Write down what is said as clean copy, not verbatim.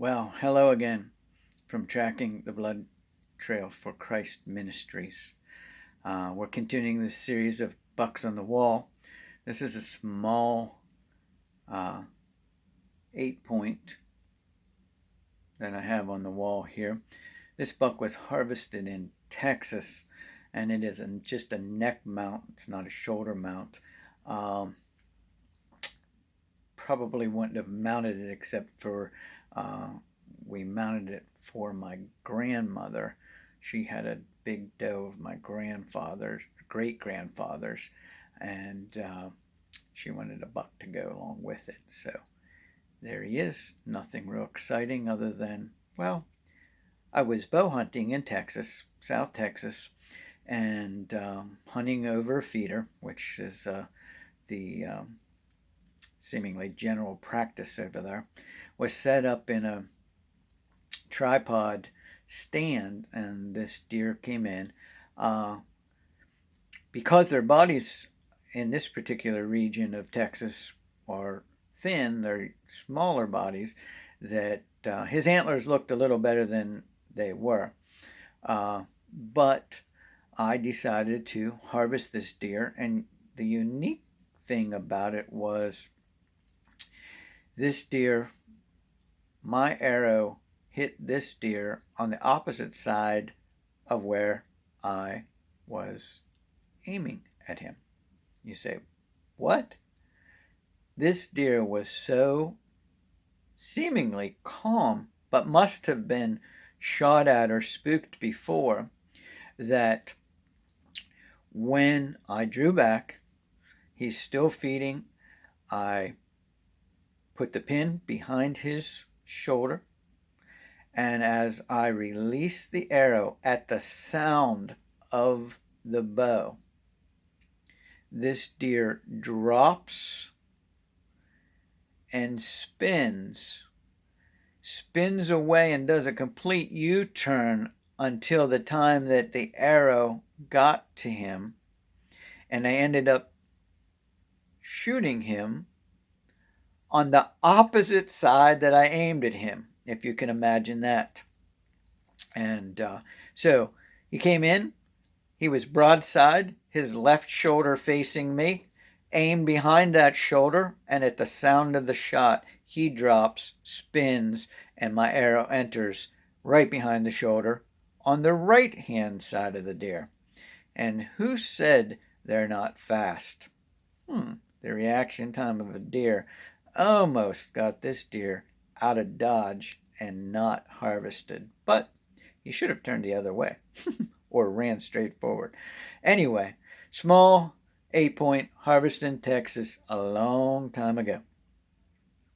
Well, hello again from Tracking the Blood Trail for Christ Ministries. We're continuing this series of Bucks on the Wall. This is a small 8-point that I have on the wall here. This buck was harvested in Texas, and it is just a neck mount. It's not a shoulder mount. Probably wouldn't have mounted it except for we mounted it for my grandmother. She had a big doe of my grandfather's, great grandfather's, and she wanted a buck to go along with it. So there he is. Nothing real exciting other than, well, I was bow hunting in Texas, South Texas, and hunting over a feeder, which is the seemingly general practice over there, was set up in a tripod stand, and this deer came in. Because their bodies in this particular region of Texas are thin, they're smaller bodies, that his antlers looked a little better than they were. But I decided to harvest this deer, and the unique thing about it was this deer, my arrow hit this deer on the opposite side of where I was aiming at him. You say, what? This deer was so seemingly calm, but must have been shot at or spooked before, that when I drew back, he's still feeding. I put the pin behind his shoulder, and as I release the arrow at the sound of the bow, this deer drops and spins away and does a complete U-turn until the time that the arrow got to him, and I ended up shooting him on the opposite side that I aimed at him, if you can imagine that. And so he came in, he was broadside, his left shoulder facing me, aimed behind that shoulder, and at the sound of the shot, he drops, spins, and my arrow enters right behind the shoulder on the right-hand side of the deer. And who said they're not fast? The reaction time of a deer almost got this deer out of Dodge and not harvested. But he should have turned the other way or ran straight forward. Anyway, small 8-point harvest in Texas a long time ago.